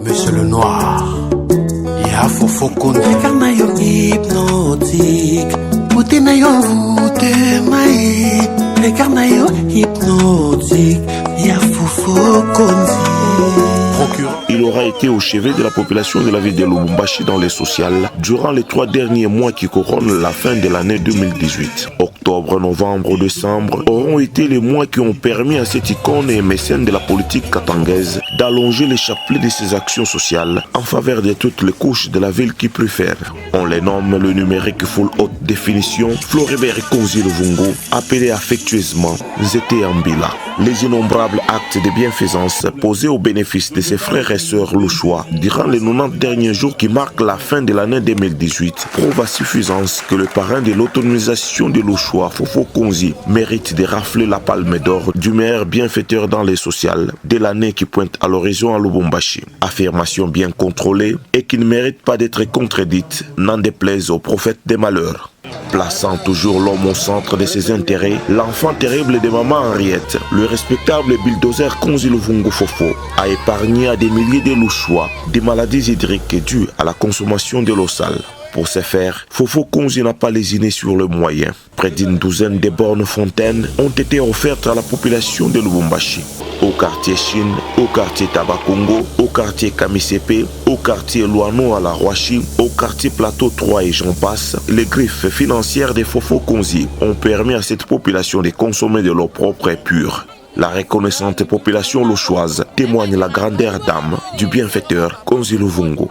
Monsieur le Noir, ya Fofo Konzi. Regarde na yo hypnotique, beauté na yo voûté maï. Regarde na yo hypnotique, ya Fofo Konzi. Il aura été au chevet de la population de la ville de Lubumbashi dans les sociales durant les 3 derniers mois qui couronnent la fin de l'année 2018. Octobre, novembre, décembre auront été les mois qui ont permis à cette icône et mécène de la politique katangaise d'allonger les chapelets de ses actions sociales en faveur de toutes les couches de la ville qui préfèrent. On les nomme le numérique full haute définition, Floribert Konzi Luvungu, appelé affectueusement Nzete Ambila. Les innombrables actes de bienfaisance posés au bénéfice de ses frères et sœurs louchois durant les 90 derniers jours qui marquent la fin de l'année 2018 prouvent à suffisance que le parrain de l'autonomisation de Louchois, Fofo Konzi, mérite de rafler la palme d'or du meilleur bienfaiteur dans les sociales de l'année qui pointe à l'horizon à Lubumbashi. Affirmation bien contrôlée et qui ne mérite pas d'être contredite, n'en déplaise au prophète des malheurs. Plaçant toujours l'homme au centre de ses intérêts, l'enfant terrible de maman Henriette, le respectable bulldozer Konzi Luvungu Fofo, a épargné à des milliers de louchois des maladies hydriques dues à la consommation de l'eau sale. Pour ce faire, Fofo Konzi n'a pas lésiné sur le moyen. Près d'une douzaine de bornes fontaines ont été offertes à la population de Lubumbashi. Au quartier Chine, au quartier Tabakongo, au quartier Kamisepe, au quartier Luano à la Roachi, au quartier Plateau 3 et j'en passe, les griffes financières des Fofo Konzi ont permis à cette population de consommer de l'eau propre et pure. La reconnaissante population louchoise témoigne la grandeur d'âme du bienfaiteur Konzi Luvungu.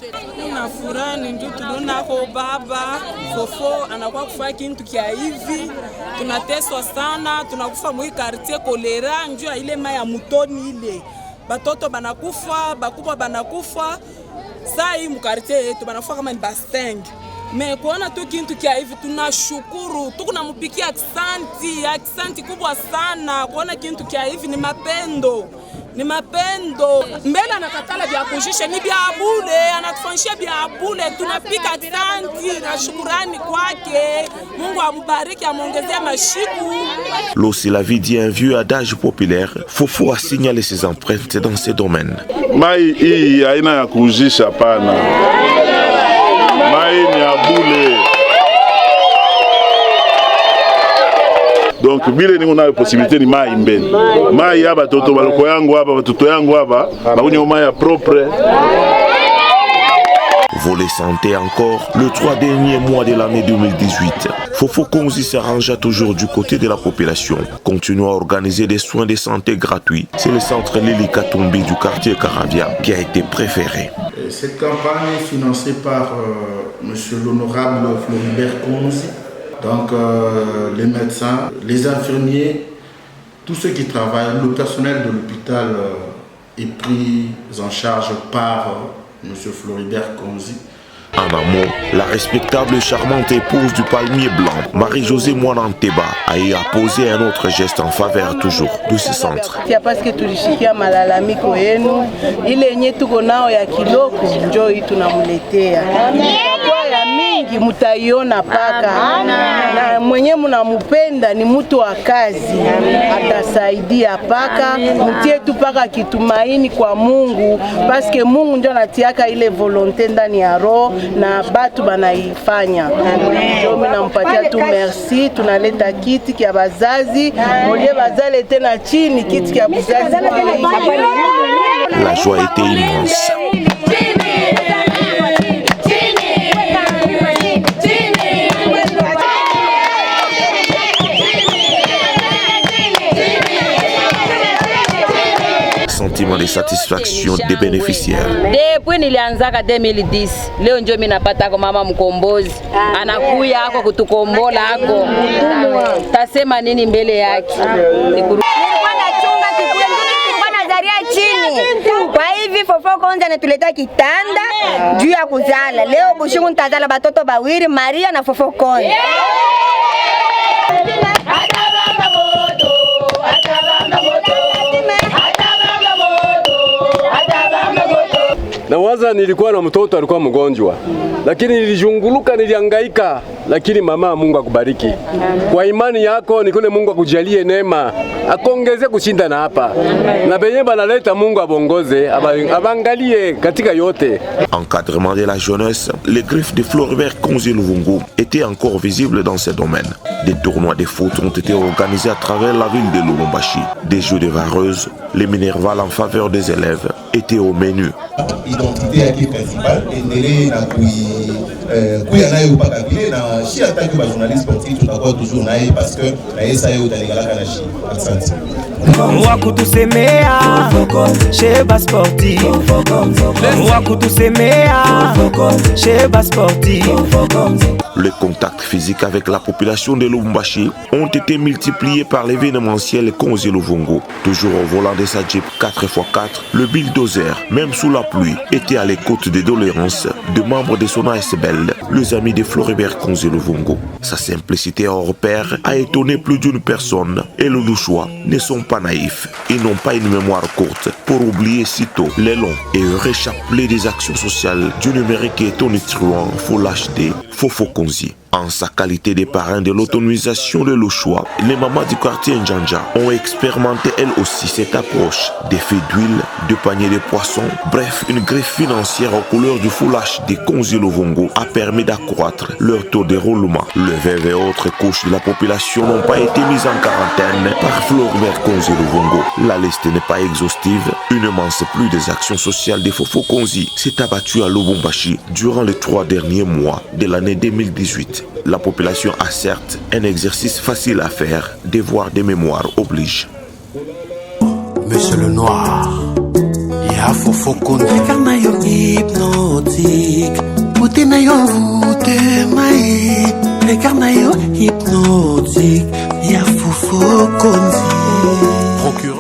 Baba Fofo anakuwa kufanya kitu kia hivi, tunateswa sana, tunakufa mwi quartier kolera njoo ile mai ya mutoni ile. Batoto banakufa, bakubwa banakufa. Saa hii mkartie yetu banakufa kama ni basteng. Me kuona tu kitu kia hivi tunashukuru, tukunamupikia aksanti kubwa sana. Kuona kitu kia hivi ni mapendo. Ni mapendo. Mbele anakatala vya kujisha ni vya bure, anatufanyishia vya bure, tunapika asante na shukurani kwake. Mungu amubariki, amuongezea mashiku. L'eau, la vie dit un vieux adage populaire, Fofo a signalé ses empreintes dans ces domaines. Mai hii haina ya kujisha pana. Mai ni ya bure. Donc bile ni kuna possibilité ni mai mbele. Mai hapa toto baloko yangu hapa watoto yangu hapa bakunywa mai ya propre. Volet santé encore, le 3 derniers mois de l'année 2018, Fofo Konzi s'arrangea toujours du côté de la population, continuant à organiser des soins de santé gratuits. C'est le centre Lili Katumbi du quartier Caravia qui a été préféré. Cette campagne est financée par monsieur l'honorable Floribert Konzi. Donc les médecins, les infirmiers, tous ceux qui travaillent, le personnel de l'hôpital est pris en charge par M. Floribert Konzi. En amont, la respectable et charmante épouse du palmier blanc, Marie-Josée Mwananteba, a eu à poser un autre geste en faveur toujours de ce centre. Parce que tulishikia malalamiko yenu, ile yenye tuko nao ya kiloko njoo hii tunamuletea. Ya mingi mutaiona paka na mwenye mnamupenda ni mtu wa kazi, atasaidia paka, mtie tu paka kitumaini kwa Mungu, paske Mungu ndio anatiaka ile volonté ndani ya roho na batu banaifanya. Ndio mimi nampatia tu merci, tunaleta kiti kia bazazi, molie bazale tena chini kiti kia bazazi. La joie était immense. Sentiment de satisfaction des bénéficiaires. Depuis nilianzaka 2010, leo ndio mimi napata kwa mama mkombozi. Anakuya hako kutukombola hako. Tasema nini mbele yake? Kwa hivi Fofo Konzi anatuleta kitanda juu ya kuzala. Leo Bushungu nitazala batoto bawili, Maria na Fofo Konzi. Na waza nilikuwa na mtoto alikuwa mgonjwa, lakini nilijunguluka, nilihangaika, lakini mama, Mungu akubariki. Kwa imani yako ni kule Mungu akujalie neema, akongeze kushinda na hapa. Na benye banaleta Mungu abongoze, abangalie katika yote. Encadrement de la jeunesse, les griffes de Floribert Konzi Luvungu étaient encore visibles dans ces domaines. Des tournois de foot ont été organisés à travers la ville de Lubumbashi. Des jeux de vareuse, les minervales en faveur des élèves étaient au menu. Identité yake principale endelee na kuya nayo mpaka vile na shi ataki ba journaliste sportif tutakuwa toujours naye parce que na yesa yeye utaligalaka na shi. Asante. Wakutusemea Sheba Sportif, wakutusemea Sheba Sportif. Les contacts physiques avec la population de Lubumbashi ont été multipliés par l'événementiel Konzi Luvungu. Toujours au volant de sa Jeep 4x4, le bulldozer, même sous la pluie, était à l'écoute des doléances de membres de son ASBL, les amis de Floribert Konzi Luvungu. Sa simplicité hors pair a étonné plus d'une personne et les Louchois ne sont pas naïfs. Ils n'ont pas une mémoire courte pour oublier sitôt les longs et réchappeler des actions sociales du numérique et tonitruant Full HD Fofo Konzi. En sa qualité de parrain de l'autonomisation de Louchois, les mamans du quartier Njanja ont expérimenté elles aussi cette approche. Des feux d'huile, de paniers de poissons, bref, une greffe financière aux couleurs du Full HD Konzi Luvungu a permis d'accroître leur taux de roulement. Le veuve et autres couches de la population n'ont pas été mises en quarantaine par Floribert Konzi Luvungu. La liste n'est pas exhaustive. Une immense pluie des actions sociales des Fofo Konzi s'est abattue à Lubumbashi durant les 3 derniers mois de l'année 2018. La population a certes un exercice facile à faire, devoir de mémoire oblige. Monsieur le Noir, ya Fofo Konzi. Regarde yo hypnotique, beauté na yo voûte maï. Regarde yo hypnotique, ya Fofo Konzi.